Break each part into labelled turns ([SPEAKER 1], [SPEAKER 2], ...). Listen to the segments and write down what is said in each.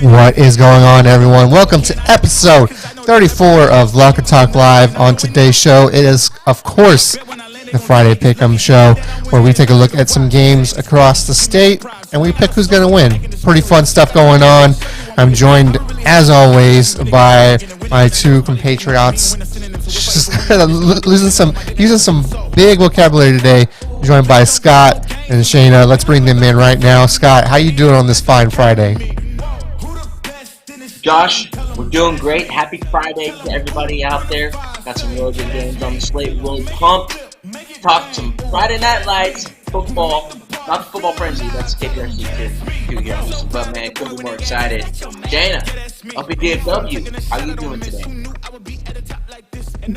[SPEAKER 1] What is going on, everyone? Welcome to episode 34 of Locker Talk Live. On today's show, it is, of course, the Friday Pick'em show, where we take a look at some games across the state, and we pick who's going to win. Pretty fun stuff going on. I'm joined, as always, by my two compatriots. Just using some big vocabulary today. Joined by Scott and Shana. Let's bring them in right now. Scott, how you doing on this fine Friday?
[SPEAKER 2] Josh, we're doing great. Happy Friday to everybody out there. Got some really good games on the slate. Really pumped. Talk some Friday Night Lights, football. Not the football frenzy. That's KPRC too here. But man, couldn't be more excited. Shana, up at DFW. How you doing today?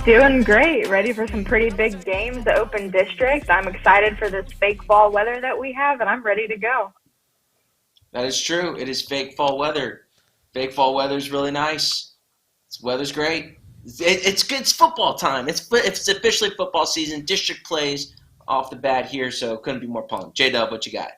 [SPEAKER 3] Doing great. Ready for some pretty big games, the Open District. I'm excited for this fake fall weather that we have, and I'm ready to go.
[SPEAKER 2] That is true. It is fake fall weather. Fake fall weather is really nice. This weather's great. It's good. It's football time. It's officially football season. District plays off the bat here, so couldn't be more pumped. J-Dub, what you got?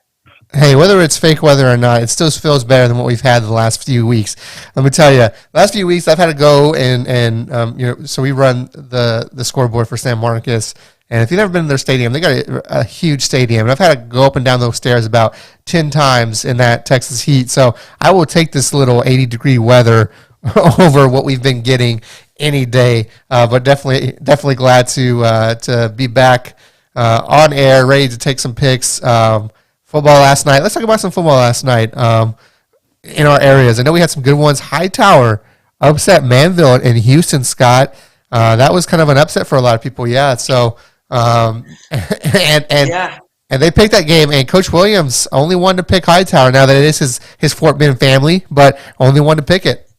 [SPEAKER 1] Hey, whether it's fake weather or not, it still feels better than what we've had the last few weeks. Let me tell you, last few weeks I've had to go and so we run the scoreboard for San Marcos. And if you've never been to their stadium, they got a huge stadium. And I've had to go up and down those stairs about 10 times in that Texas heat. So I will take this little 80-degree weather over what we've been getting any day. But definitely glad to be back on air, ready to take some picks. Football last night. Let's talk about some football last night in our areas. I know we had some good ones. Hightower upset Manville in Houston, Scott. That was kind of an upset for a lot of people. Yeah. So. And they picked that game, and Coach Williams only wanted to pick Hightower. Now that it is his Fort Bend family, but only wanted to pick it.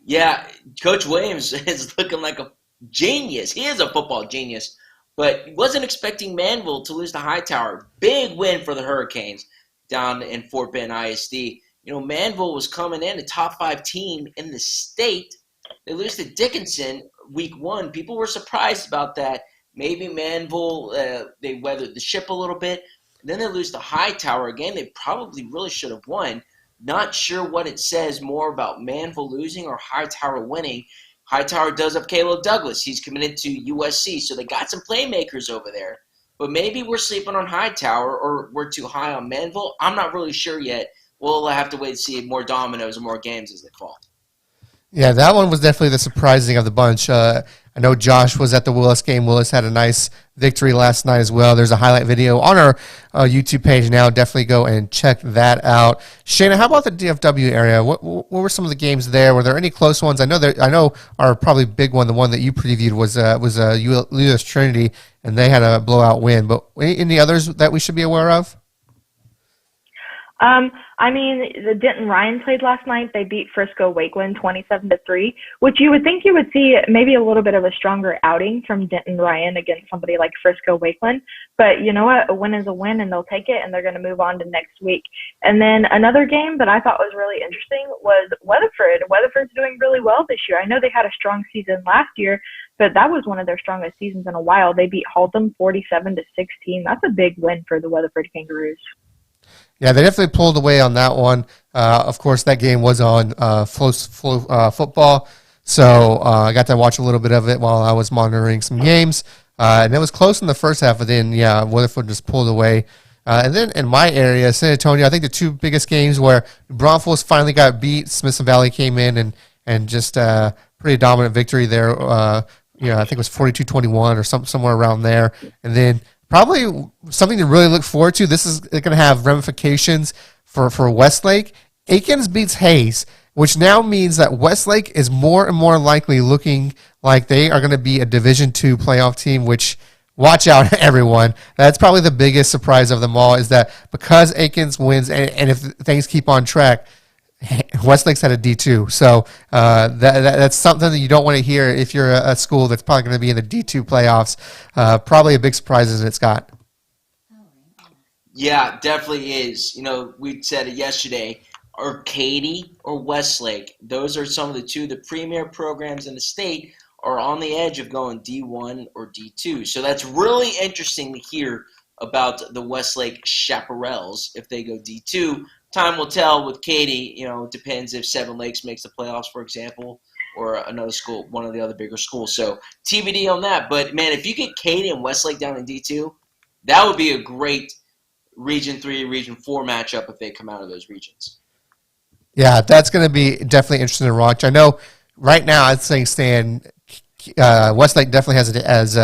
[SPEAKER 2] Yeah, Coach Williams is looking like a genius. He is a football genius, but wasn't expecting Manville to lose to Hightower. Big win for the Hurricanes down in Fort Bend ISD. You know, Manville was coming in a top 5 team in the state. They lose to Dickinson week 1. People were surprised about that. Maybe Manville, they weathered the ship a little bit. Then they lose to Hightower again. They probably really should have won. Not sure what it says more about Manville losing or Hightower winning. Hightower does have Caleb Douglas. He's committed to USC, so they got some playmakers over there. But maybe we're sleeping on Hightower or we're too high on Manville. I'm not really sure yet. We'll have to wait to see more dominoes and more games as they fall.
[SPEAKER 1] Yeah, that one was definitely the surprising of the bunch. I know Josh was at the Willis game. Willis had a nice victory last night as well. There's a highlight video on our YouTube page now. Definitely go and check that out. Shana, how about the DFW area? What were some of the games there? Were there any close ones? I know our probably big one, the one that you previewed was US Trinity, and they had a blowout win. But any others that we should be aware of?
[SPEAKER 3] The Denton Ryan played last night. They beat Frisco Wakeland 27-3, which you would think you would see maybe a little bit of a stronger outing from Denton Ryan against somebody like Frisco Wakeland. But you know what? A win is a win, and they'll take it, and they're going to move on to next week. And then another game that I thought was really interesting was Weatherford. Weatherford's doing really well this year. I know they had a strong season last year, but that was one of their strongest seasons in a while. They beat Haltom 47-16. That's a big win for the Weatherford Kangaroos.
[SPEAKER 1] Yeah, they definitely pulled away on that one. Of course, that game was on football, so I got to watch a little bit of it while I was monitoring some games. And it was close in the first half, but then, yeah, Weatherford just pulled away. And then in my area, San Antonio, I think the two biggest games where Braunfels finally got beat. Smithson Valley came in and just pretty dominant victory there. I think it was 42-21 or somewhere around there. And then probably something to really look forward to. This is going to have ramifications for Westlake. Aikens beats Hayes, which now means that Westlake is more and more likely looking like they are going to be a Division II playoff team, which, watch out, everyone. That's probably the biggest surprise of them all, is that because Aikens wins, and if things keep on track, Westlake's at a D2. So that's something that you don't want to hear if you're a school that's probably going to be in the D2 playoffs. Probably a big surprise, isn't it, Scott?
[SPEAKER 2] Yeah, definitely is. We said it yesterday. or Katy or Westlake. Those are some of the premier programs in the state are on the edge of going D1 or D2. So that's really interesting to hear about the Westlake Chaparrals if they go D2. Time will tell with Katy. It depends if Seven Lakes makes the playoffs, for example, or another school, one of the other bigger schools. So TBD on that. But, man, if you get Katy and Westlake down in D2, that would be a great Region 3, Region 4 matchup if they come out of those regions.
[SPEAKER 1] Yeah, that's going to be definitely interesting to watch. I know right now, I'd say Stan, Westlake definitely has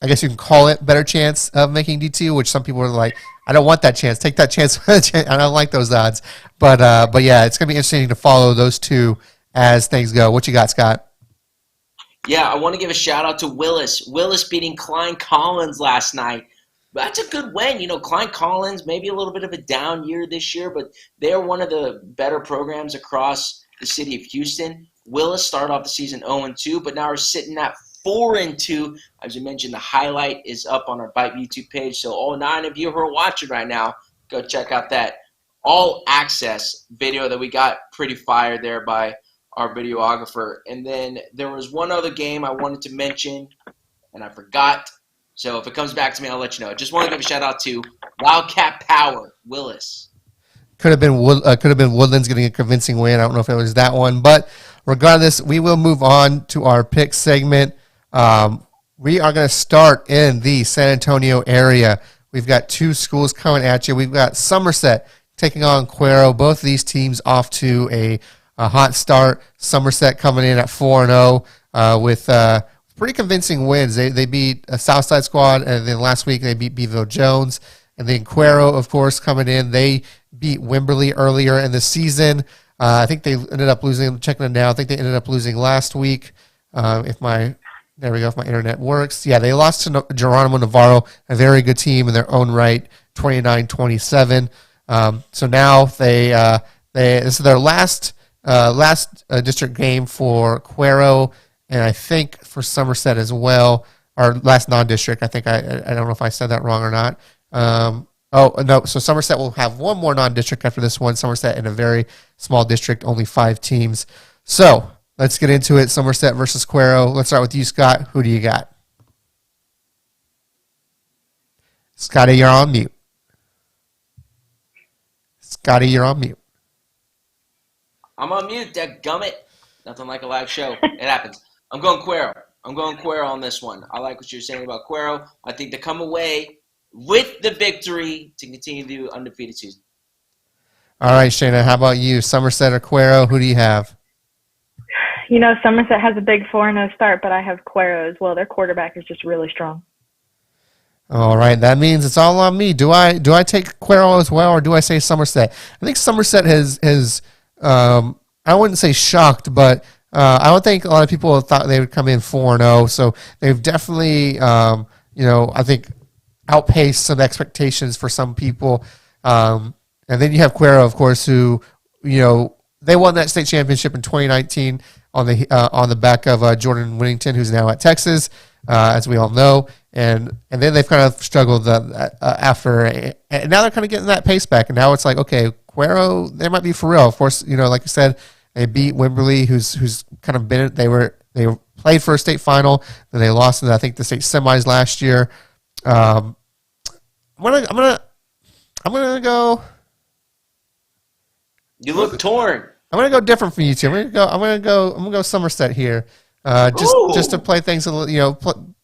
[SPEAKER 1] I guess you can call it, better chance of making D2, which some people are like, I don't want that chance. Take that chance. I don't like those odds. But yeah, it's going to be interesting to follow those two as things go. What you got, Scott?
[SPEAKER 2] Yeah, I want to give a shout-out to Willis. Willis beating Klein Collins last night. That's a good win. Klein Collins, maybe a little bit of a down year this year, but they're one of the better programs across the city of Houston. Willis started off the season 0-2, but now are sitting at 4-2. As you mentioned, the highlight is up on our VYPE YouTube page. So all 9 of you who are watching right now, go check out that all-access video that we got pretty fired there by our videographer. And then there was one other game I wanted to mention, and I forgot. So if it comes back to me, I'll let you know. Just want to give a shout-out to Wildcat Power, Willis.
[SPEAKER 1] Could have been Woodlands getting a convincing win. I don't know if it was that one. But regardless, we will move on to our pick segment. We are going to start in the San Antonio area. We've got 2 schools coming at you. We've got Somerset taking on Cuero. Both of these teams off to a hot start. Somerset coming in at 4-0 with pretty convincing wins. They beat a Southside squad, and then last week they beat Beeville Jones. And then Cuero, of course, coming in. They beat Wimberley earlier in the season. I think they ended up losing. I'm checking it now. I think they ended up losing last week. If my internet works. Yeah, they lost to Geronimo Navarro, a very good team in their own right, 29-27. So now this is their last district game for Cuero, and I think for Somerset as well, or last non-district. I think I don't know if I said that wrong or not. No, so Somerset will have one more non-district after this one. Somerset in a very small district, only 5 teams. So let's get into it. Somerset versus Cuero. Let's start with you, Scott. Who do you got? Scotty, you're on mute.
[SPEAKER 2] I'm on mute, dadgummit. Nothing like a live show. It happens. I'm going Cuero on this one. I like what you're saying about Cuero. I think they come away with the victory to continue the undefeated season.
[SPEAKER 1] All right, Shana, how about you? Somerset or Cuero? Who do you have?
[SPEAKER 3] Somerset has a big 4-0 start, but I have Cuero as well. Their quarterback is just really strong.
[SPEAKER 1] All right, that means it's all on me. Do I take Cuero as well, or do I say Somerset? I think Somerset has I wouldn't say shocked, but I don't think a lot of people thought they would come in 4-0. So they've definitely, I think outpaced some expectations for some people. And then you have Cuero, of course, who, they won that state championship in 2019 on the back of Jordan Winnington, who's now at Texas, as we all know. And then they've kind of struggled after, and now they're kind of getting that pace back. And now it's like, okay, Cuero, they might be for real. Of course, like you said, they beat Wimberley, who's kind of been, they played for a state final, then they lost in, I think, the state semis last year. I'm gonna go.
[SPEAKER 2] You look torn.
[SPEAKER 1] I'm gonna go different from you two. I'm gonna go Somerset here. Just to play things a little,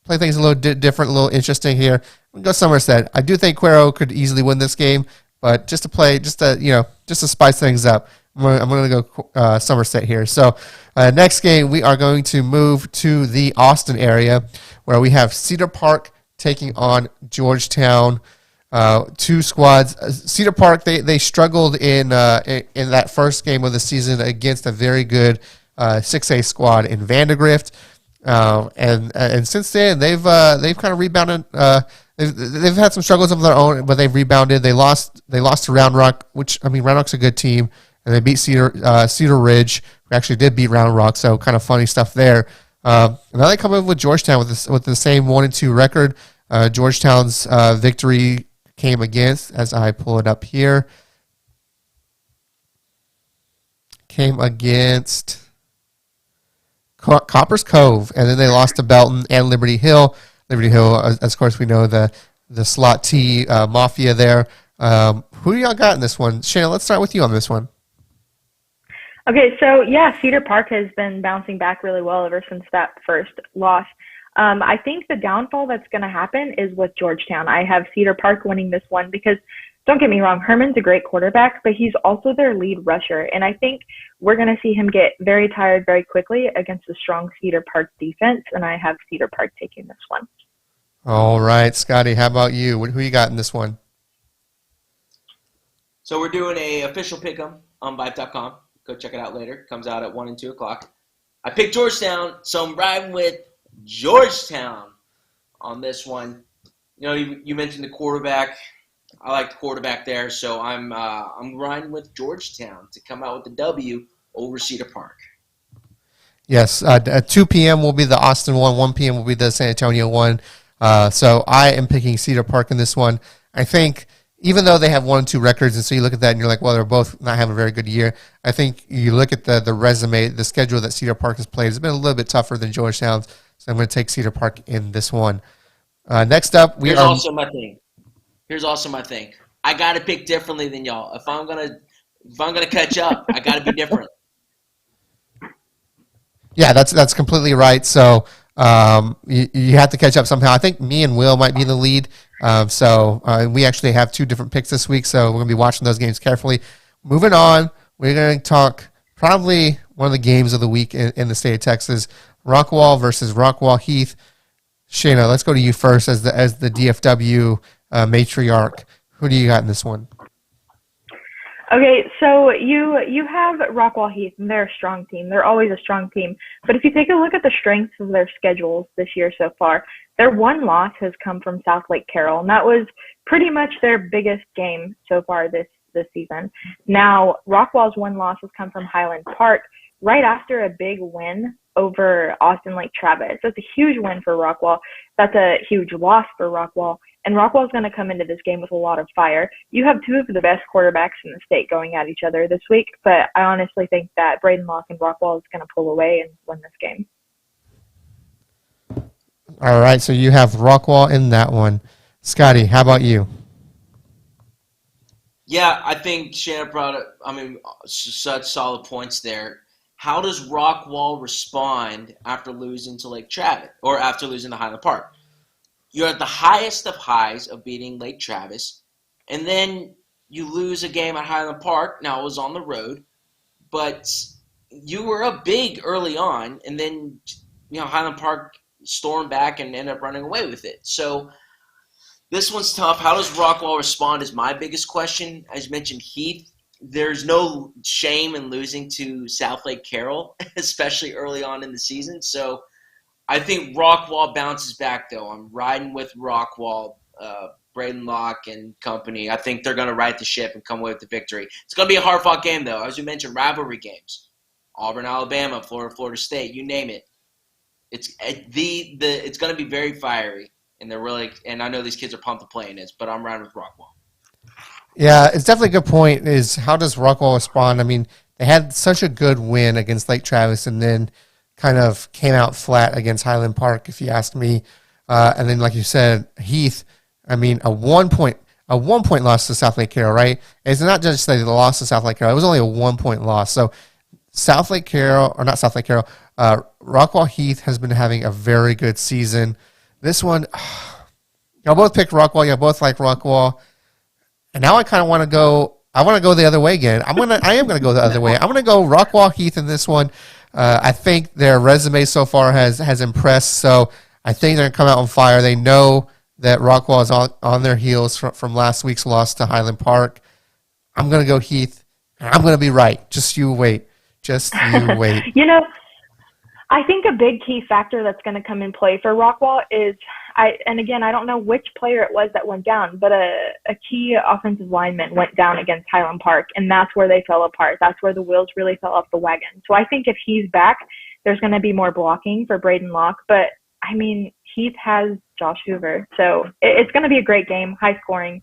[SPEAKER 1] play things a little different, a little interesting here. I'm gonna go Somerset. I do think Cuero could easily win this game, but just to spice things up, I'm gonna go Somerset here. So next game we are going to move to the Austin area, where we have Cedar Park taking on Georgetown. 2 squads. Cedar Park, they struggled in that first game of the season against a very good 6A squad in Vandegrift, and since then they've kind of rebounded. They've had some struggles of their own, but they've rebounded. They lost to Round Rock, which Round Rock's a good team, and they beat Cedar Ridge, who actually did beat Round Rock. So kind of funny stuff there. And now they come in with Georgetown with the same 1-2 record. Georgetown's victory came against, as I pull it up here. came against Copper's Cove, and then they lost to Belton and Liberty Hill. Liberty Hill, as of course we know, the slot T mafia there. Who do y'all got in this one? Shana, let's start with you on this one.
[SPEAKER 3] Okay, so yeah, Cedar Park has been bouncing back really well ever since that first loss. I think the downfall that's going to happen is with Georgetown. I have Cedar Park winning this one because, don't get me wrong, Herman's a great quarterback, but he's also their lead rusher. And I think we're going to see him get very tired very quickly against a strong Cedar Park defense, and I have Cedar Park taking this one.
[SPEAKER 1] All right, Scotty, how about you? Who you got in this one?
[SPEAKER 2] So we're doing a official pick'em on VYPE.com. Go check it out later. It comes out at 1 and 2 o'clock. I picked Georgetown, so I'm riding with Georgetown on this one. You know, you mentioned the quarterback. I like the quarterback there, so I'm riding with Georgetown to come out with the W over Cedar Park.
[SPEAKER 1] Yes, at 2 p.m. will be the Austin one, 1 p.m. will be the San Antonio one. So I am picking Cedar Park in this one. I think even though they have 1 and 2 records, and so you look at that and you're like, well, they're both not having a very good year. I think you look at the resume, the schedule that Cedar Park has played has been a little bit tougher than Georgetown's. So I'm going to take Cedar Park in this one. Next up,
[SPEAKER 2] Here's also my thing. I got to pick differently than y'all. If I'm gonna catch up, I got to be different.
[SPEAKER 1] Yeah, that's completely right. So you have to catch up somehow. I think me and Will might be in the lead. So we actually have 2 different picks this week, so we're going to be watching those games carefully. Moving on, we're going to talk probably one of the games of the week in the state of Texas, Rockwall versus Rockwall Heath. Shana, let's go to you first as the DFW matriarch. Who do you got in this one?
[SPEAKER 3] Okay, so you have Rockwall Heath, and they're a strong team. They're always a strong team. But if you take a look at the strengths of their schedules this year so far, their one loss has come from South Lake Carroll, and that was pretty much their biggest game so far this season. Now, Rockwall's one loss has come from Highland Park right after a big win over Austin Lake Travis. So it's a huge win for Rockwall. That's a huge loss for Rockwall. And Rockwall's going to come into this game with a lot of fire. You have 2 of the best quarterbacks in the state going at each other this week, but I honestly think that Braden Locke and Rockwall is going to pull away and win this game.
[SPEAKER 1] All right, so you have Rockwall in that one. Scotty, how about you?
[SPEAKER 2] Yeah, I think Shana brought it. I mean, such solid points there. How does Rockwall respond after losing to Lake Travis or after losing to Highland Park? You're at the highest of highs of beating Lake Travis, and then you lose a game at Highland Park. Now, it was on the road, but you were up big early on, and then Highland Park stormed back and ended up running away with it. So this one's tough. How does Rockwall respond is my biggest question. As you mentioned, Heath, there's no shame in losing to South Lake Carroll, especially early on in the season. So I think Rockwall bounces back, though. I'm riding with Rockwall, Braden Locke and company. I think they're going to right the ship and come away with the victory. It's going to be a hard-fought game, though. As you mentioned, rivalry games. Auburn, Alabama, Florida State, you name it. It's going to be very fiery, and I know these kids are pumped to play in this, but I'm riding with Rockwall.
[SPEAKER 1] Yeah, it's definitely a good point. Is how does Rockwall respond? I mean, they had such a good win against Lake Travis, and then kind of came out flat against Highland Park, if you ask me. And then, like you said, Heath. I mean, a 1 point loss to South Lake Carroll, right? And it's not just that they lost to South Lake Carroll; it was only a 1 point loss. So Rockwall Heath has been having a very good season. This one, y'all both picked Rockwall. Y'all both like Rockwall. And now I kind of want to go. I want to go the other way again. I am going to go the other way. I'm going to go Rockwall Heath in this one. I think their resume so far has impressed. So I think they're going to come out on fire. They know that Rockwall is on their heels from last week's loss to Highland Park. I'm going to go Heath, and I'm going to be right. Just you wait.
[SPEAKER 3] I think a big key factor that's going to come in play for Rockwall is, I don't know which player it was that went down, but a key offensive lineman went down against Highland Park, and that's where they fell apart. That's where the wheels really fell off the wagon. So I think if he's back, there's going to be more blocking for Braden Locke. But, I mean, Heath has Josh Hoover. So it's going to be a great game, high scoring.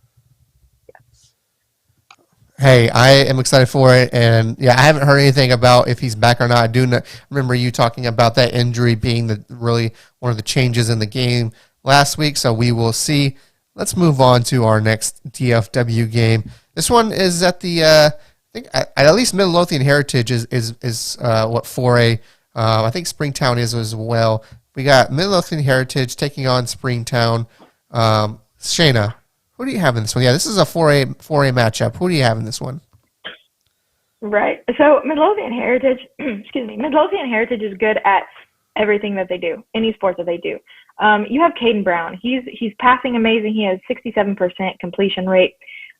[SPEAKER 1] Hey, I am excited for it, and yeah, I haven't heard anything about if he's back or not. I do remember you talking about that injury being really one of the changes in the game last week, so we will see. Let's move on to our next DFW game. This one is at the I think at least Midlothian Heritage is what 4A. I think Springtown is as well. We got Midlothian Heritage taking on Springtown. Shana, who do you have in this one? Yeah, this is a 4A matchup. Who do you have in this one?
[SPEAKER 3] Right. So Midlothian Heritage, Midlothian Heritage is good at everything that they do, any sport that they do. You have Caden Brown. He's passing amazing. He has 67% completion rate.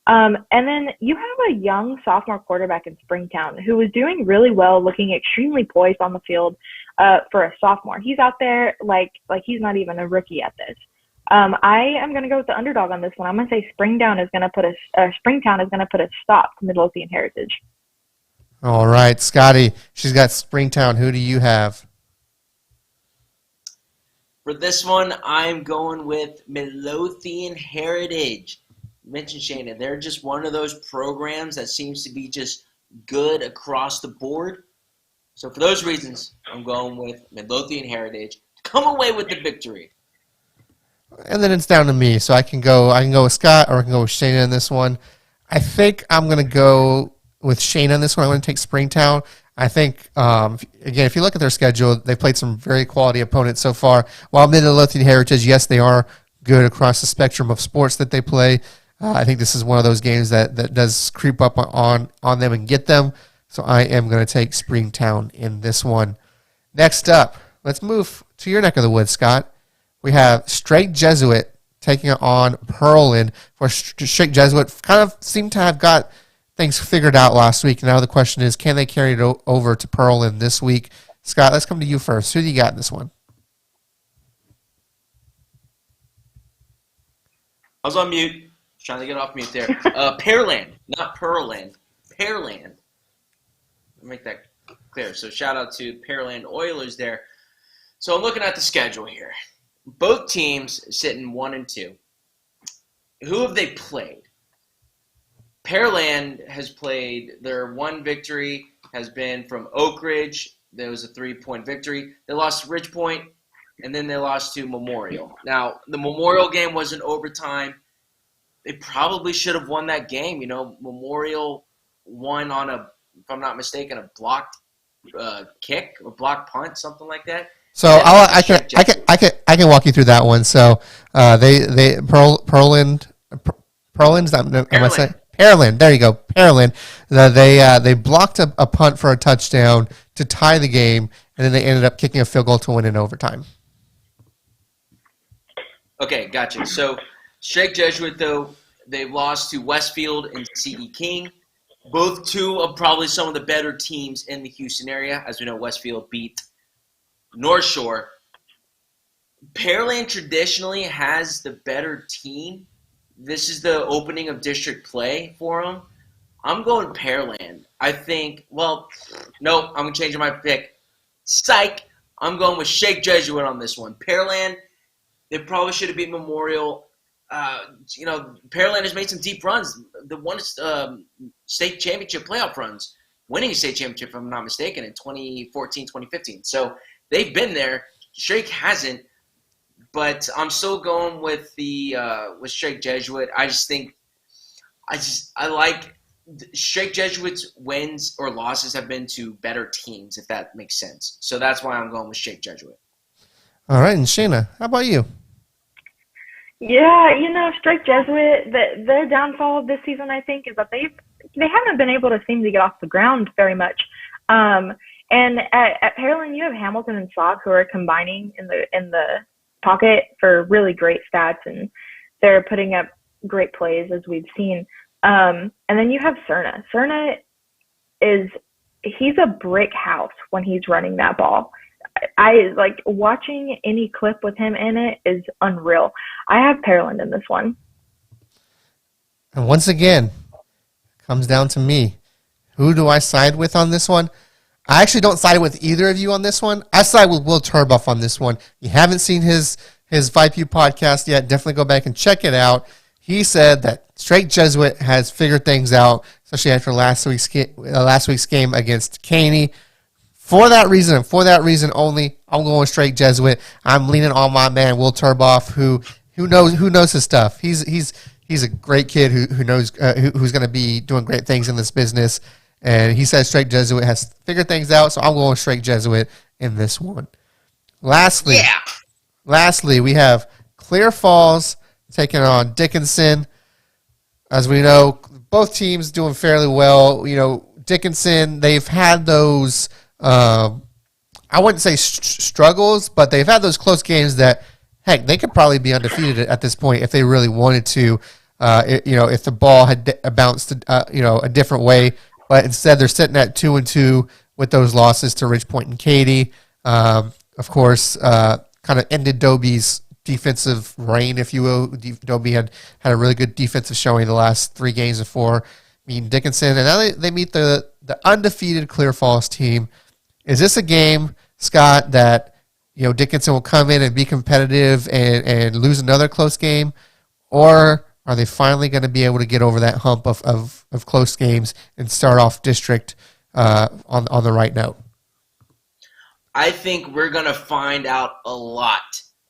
[SPEAKER 3] And then you have a young sophomore quarterback in Springtown who is doing really well, looking extremely poised on the field for a sophomore. He's out there like he's not even a rookie at this. I am going to go with the underdog on this one. I'm going to say Springtown is going to put a stop to Midlothian Heritage.
[SPEAKER 1] All right, Scotty, she's got Springtown. Who do you have?
[SPEAKER 2] For this one, I'm going with Midlothian Heritage. You mentioned Shana. They're just one of those programs that seems to be just good across the board. So for those reasons, I'm going with Midlothian Heritage to come away with the victory.
[SPEAKER 1] And then it's down to me. So I can go with Scott or I can go with Shana in this one. I think I'm going to go with Shana in this one. I'm going to take Springtown. I think, again, if you look at their schedule, they played some very quality opponents so far. While Midlothian Heritage, yes, they are good across the spectrum of sports that they play. I think this is one of those games that does creep up on them and get them. So I am going to take Springtown in this one. Next up, let's move to your neck of the woods, Scott. We have Strake Jesuit taking on Pearland. For Strake Jesuit, kind of seemed to have got things figured out last week. Now the question is, can they carry it over to Pearland this week? Scott, let's come to you first. Who do you got in this one?
[SPEAKER 2] I was on mute. Trying to get off mute there. Pearland, not Pearland. Pearland. Let me make that clear. So shout out to Pearland Oilers there. So I'm looking at the schedule here. Both teams sitting 1-2. Who have they played? Pearland has played, their one victory has been from Oak Ridge. There was a 3-point victory. They lost to Ridgepoint, and then they lost to Memorial. Now, the Memorial game was in overtime. They probably should have won that game. You know, Memorial won on if I'm not mistaken, a blocked kick or blocked punt, something like that.
[SPEAKER 1] So I can walk you through that one. So Pearland's am I saying Pearland? There you go, Pearland. They blocked a punt for a touchdown to tie the game, and then they ended up kicking a field goal to win in overtime.
[SPEAKER 2] Okay, gotcha. So Strake Jesuit, though, they've lost to Westfield and C.E. King. Both two of probably some of the better teams in the Houston area. As we know, Westfield beat North Shore. Pearland traditionally has the better team. This is the opening of district play for them. I'm going Pearland. I think, no, I'm changing my pick. Psych. I'm going with Strake Jesuit on this one. Pearland, they probably should have beat Memorial. Pearland has made some deep runs. The one state championship playoff runs, winning a state championship, if I'm not mistaken, in 2014, 2015. So they've been there. Strake hasn't, but I'm still going with with Strake Jesuit. I just think I like Strake Jesuit's wins or losses have been to better teams, if that makes sense. So that's why I'm going with Strake Jesuit.
[SPEAKER 1] All right, and Shana, how about you?
[SPEAKER 3] Yeah, Strake Jesuit, their downfall this season, I think, is that they haven't been able to seem to get off the ground very much. And at Pearland, you have Hamilton and Sauk who are combining in the pocket for really great stats, and they're putting up great plays as we've seen. And then you have Cerna. Cerna he's a brick house when he's running that ball. I like watching any clip with him in it is unreal. I have Pearland in this one.
[SPEAKER 1] And once again, it comes down to me. Who do I side with on this one? I actually don't side with either of you on this one. I side with Will Turbuff on this one. You haven't seen his VYPE podcast yet. Definitely go back and check it out. He said that Strake Jesuit has figured things out, especially after last week's game against Caney. For that reason only, I'm going Strake Jesuit. I'm leaning on my man Will Turboff, who knows his stuff. He's a great kid who knows who's going to be doing great things in this business. And he says Strake Jesuit has figured things out, so I'm going Strake Jesuit in this one. Lastly, we have Clear Falls taking on Dickinson. As we know, both teams doing fairly well. You know, Dickinson, they've had those, I wouldn't say struggles, but they've had those close games that, heck, they could probably be undefeated at this point if they really wanted to. If the ball had bounced, a different way. But instead, they're sitting at 2-2 with those losses to Ridgepoint and Katy. Of course, kind of ended Dobie's defensive reign, if you will. Dobie had a really good defensive showing the last 3 games before meeting Dickinson. And now they meet the undefeated Clear Falls team. Is this a game, Scott, that Dickinson will come in and be competitive and lose another close game? Or are they finally going to be able to get over that hump of close games and start off district on the right note?
[SPEAKER 2] I think we're going to find out a lot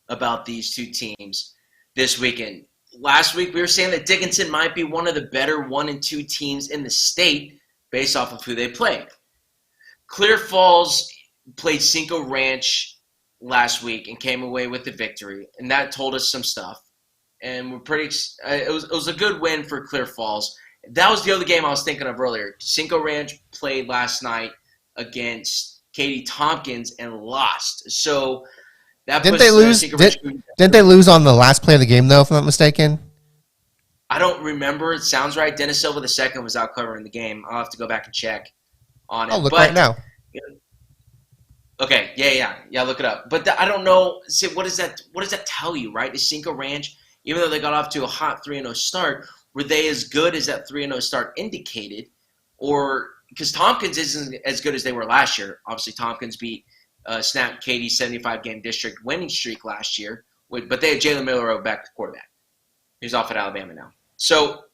[SPEAKER 2] about these two teams this weekend. Last week, we were saying that Dickinson might be one of the better 1 and 2 teams in the state based off of who they played. Clear Falls played Cinco Ranch last week and came away with the victory, and that told us some stuff. And we're pretty. It was a good win for Clear Falls. That was the other game I was thinking of earlier. Cinco Ranch played last night against Katy Tompkins and lost. So that
[SPEAKER 1] didn't they lose? Didn't they lose on the last play of the game though, if I'm not mistaken?
[SPEAKER 2] I don't remember. It sounds right. Dennis Silva II was out covering the game. I'll have to go back and check on it.
[SPEAKER 1] I'll look right now.
[SPEAKER 2] Okay. Yeah. Look it up. But I don't know. See, what does that tell you, right? Is Cinco Ranch, even though they got off to a hot 3-0 start, were they as good as that 3-0 start indicated? Or because Tompkins isn't as good as they were last year. Obviously, Tompkins snapped Katy's 75-game district winning streak last year. But they had Jalen Miller back at quarterback. He's off at Alabama now. So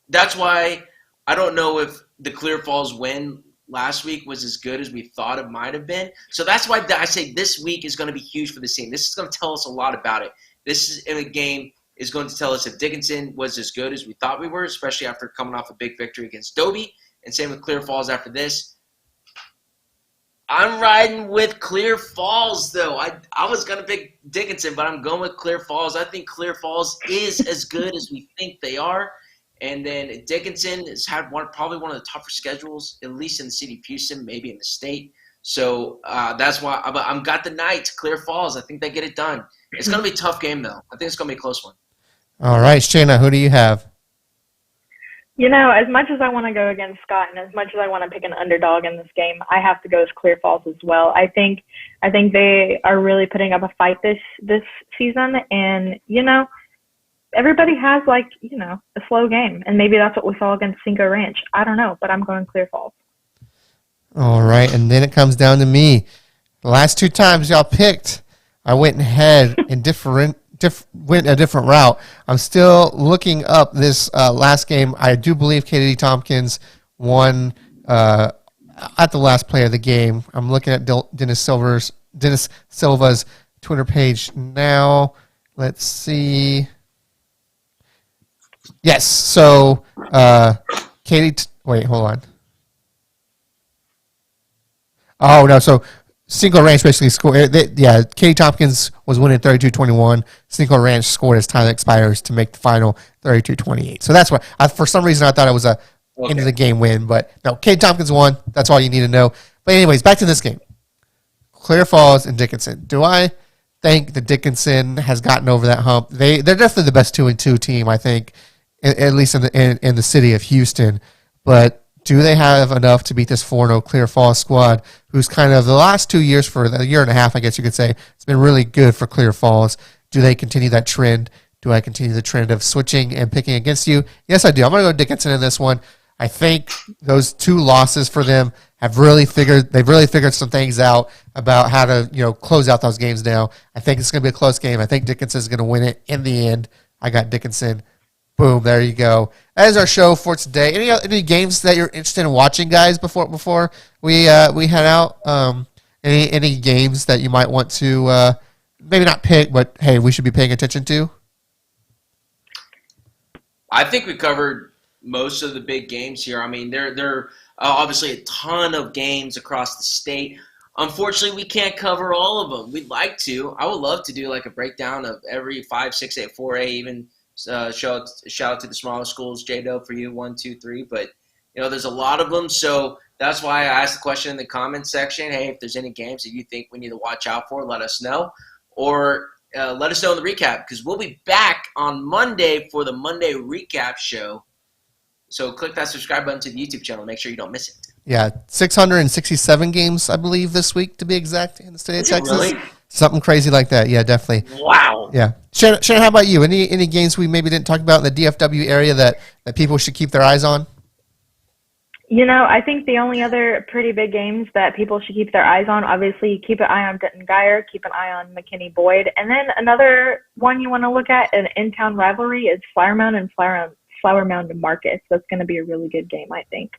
[SPEAKER 2] that's why I don't know if the Clear Falls win last week was as good as we thought it might have been. So that's why I say this week is going to be huge for the team. This is going to tell us a lot about it. This is in a game is going to tell us if Dickinson was as good as we thought we were, especially after coming off a big victory against Dobie, and same with Clear Falls after this. I'm riding with Clear Falls, though. I was going to pick Dickinson, but I'm going with Clear Falls. I think Clear Falls is as good as we think they are. And then Dickinson has had probably one of the tougher schedules, at least in the city of Houston, maybe in the state. So that's why I'm got the Knights, Clear Falls. I think they get it done. It's going to be a tough game, though. I think it's going to be a close one.
[SPEAKER 1] All right, Shana, who do you have?
[SPEAKER 3] As much as I want to go against Scott and as much as I want to pick an underdog in this game, I have to go with Clear Falls as well. I think they are really putting up a fight this season, and everybody has a slow game, and maybe that's what we saw against Cinco Ranch. I don't know, but I'm going Clear Falls.
[SPEAKER 1] All right, and then it comes down to me. The last 2 times y'all picked, I went ahead and went a different route. I'm still looking up this last game. I do believe Katy Tompkins won at the last play of the game. I'm looking at Dennis Silva's Twitter page now. Let's see. Yes. So Katy. Wait, hold on. Oh no. So Cinco Ranch basically scored. Katy Tompkins was winning 32-21. Cinco Ranch scored as time expires to make the final 32-28. So that's why, for some reason, I thought it was a end of the game win. But no, Katy Tompkins won. That's all you need to know. But anyways, back to this game. Clear Falls and Dickinson. Do I think that Dickinson has gotten over that hump? They're definitely the best 2-2 team, I think, at least in the city of Houston. But do they have enough to beat this 4-0 Clear Falls squad, who's kind of the last 2 years, for a year and a half, I guess you could say, it's been really good for Clear Falls? Do they continue that trend? Do I continue the trend of switching and picking against you? Yes, I do. I'm going to go Dickinson in this one. I think those 2 losses for them they've really figured some things out about how to, close out those games now. I think it's going to be a close game. I think Dickinson is going to win it in the end. I got Dickinson Boom, there you go. That is our show for today. Any games that you're interested in watching, guys, before we head out? Any games that you might want to maybe not pick, but hey, we should be paying attention to?
[SPEAKER 2] I think we covered most of the big games here. I mean, there are obviously a ton of games across the state. Unfortunately, we can't cover all of them. We'd like to. I would love to do like a breakdown of every 5, 6A, 4A, even shout out to the smaller schools, J-Dub for you, 1, 2, 3. But, there's a lot of them. So that's why I asked the question in the comments section. Hey, if there's any games that you think we need to watch out for, let us know. Or let us know in the recap, because we'll be back on Monday for the Monday recap show. So click that subscribe button to the YouTube channel. Make sure you don't miss it.
[SPEAKER 1] Yeah, 667 games, I believe, this week, to be exact, in the state of Texas.
[SPEAKER 2] Really?
[SPEAKER 1] Something crazy like that. Yeah, definitely.
[SPEAKER 2] Wow.
[SPEAKER 1] Yeah. Shana, how about you? Any games we maybe didn't talk about in the DFW area that people should keep their eyes on?
[SPEAKER 3] I think the only other pretty big games that people should keep their eyes on, obviously, keep an eye on Denton Geyer, keep an eye on McKinney Boyd. And then another one you want to look at, an in-town rivalry, is Flower Mound and Flower Mound and Marcus. That's going to be a really good game, I think.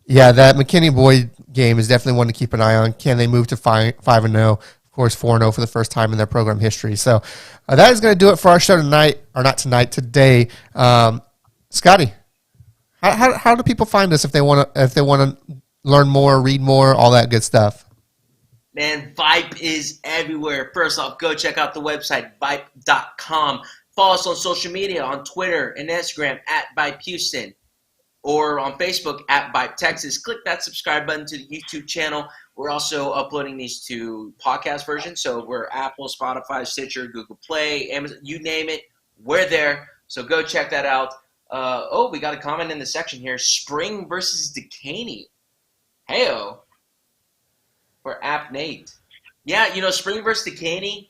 [SPEAKER 1] Yeah, that McKinney Boyd game is definitely one to keep an eye on. Can they move to 5-0? Of course, 4-0 for the first time in their program history. So that is going to do it for our show tonight, or not tonight, today. Scotty, how do people find us if they want to learn more, read more, all that good stuff?
[SPEAKER 2] Man, VYPE is everywhere. First off, go check out the website, VYPE.com. Follow us on social media, on Twitter and Instagram @VYPE or on Facebook @VYPE Texas. Click that subscribe button to the YouTube channel. We're also uploading these to podcast versions, so we're Apple, Spotify, Stitcher, Google Play, Amazon, you name it, we're there. So go check that out. We got a comment in the section here. Spring versus Decaney. Heyo. For App Nate. Yeah, Spring versus Decaney,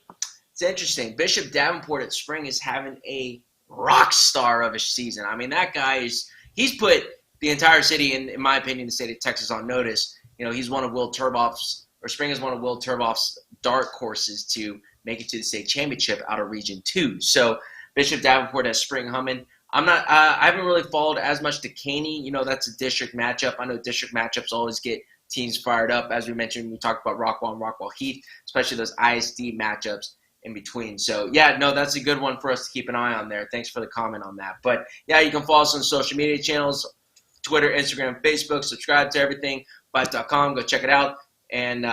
[SPEAKER 2] it's interesting. Bishop Davenport at Spring is having a rock star of a season. I mean, that guy he's put the entire city, in my opinion, the state of Texas on notice. He's one of Will Turboff's, or Spring is one of Will Turboff's dark horses to make it to the state championship out of Region 2. So Bishop Davenport has Spring humming. I haven't really followed as much Decaney. That's a district matchup. I know district matchups always get teams fired up. As we mentioned, we talked about Rockwall and Rockwall Heath, especially those ISD matchups in between. So, yeah, no, that's a good one for us to keep an eye on there. Thanks for the comment on that. But, yeah, you can follow us on social media channels, Twitter, Instagram, Facebook. Subscribe to everything, VYPE.com. Go check it out. And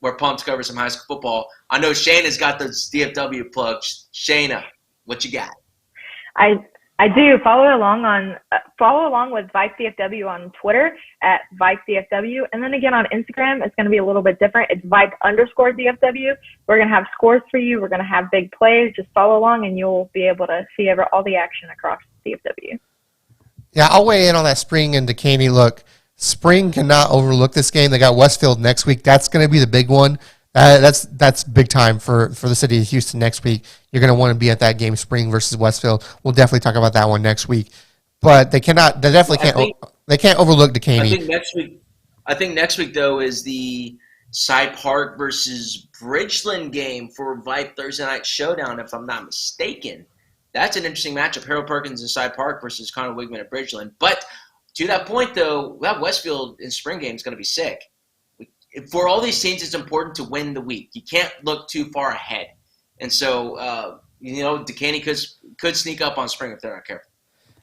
[SPEAKER 2] we're pumped to cover some high school football. I know Shana's got those DFW plugs. Shana, what you got?
[SPEAKER 3] I do. Follow along with VYPE DFW on Twitter @VYPE DFW. And then again on Instagram, it's going to be a little bit different. It's VYPE_DFW. We're going to have scores for you. We're going to have big plays. Just follow along and you'll be able to see all the action across DFW.
[SPEAKER 1] Yeah, I'll weigh in on that Spring and Decaney. Look, Spring cannot overlook this game. They got Westfield next week. That's going to be the big one. That's big time for the city of Houston next week. You're going to want to be at that game, Spring versus Westfield. We'll definitely talk about that one next week. But they definitely can't overlook Decaney.
[SPEAKER 2] I think next week though is the Cy Park versus Bridgeland game for VYPE Thursday Night Showdown, if I'm not mistaken. That's an interesting matchup. Harold Perkins and Cy Park versus Connor Wigman at Bridgeland. But to that point though, that Westfield in Spring game is going to be sick. For all these teams, it's important to win the week. You can't look too far ahead. And so, Decaney could sneak up on Spring if they're not careful.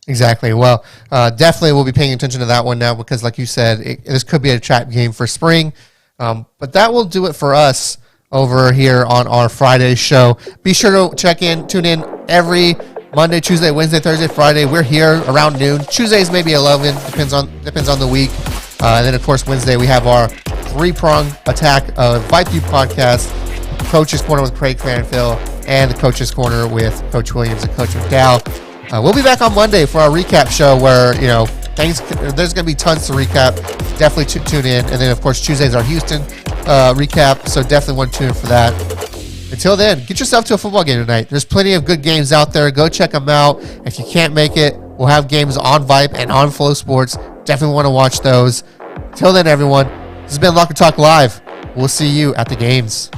[SPEAKER 1] Exactly. Well, definitely we'll be paying attention to that one now because, like you said, this could be a trap game for Spring. But that will do it for us over here on our Friday show. Be sure to tune in every Monday, Tuesday, Wednesday, Thursday, Friday. We're here around noon. Tuesdays maybe 11, depends on the week. And then, of course, Wednesday we have our three-prong attack of VYPE podcast, Coach's Corner with Craig Fanfill, and the Coach's Corner with Coach Williams and Coach McDowell. We'll be back on Monday for our recap show where, there's going to be tons to recap. Definitely tune in. And then, of course, Tuesday's our Houston recap, so definitely want to tune in for that. Until then, get yourself to a football game tonight. There's plenty of good games out there. Go check them out. If you can't make it, we'll have games on VYPE and on Flow Sports. Definitely want to watch those. Till then, everyone, this has been Locker Talk Live. We'll see you at the games.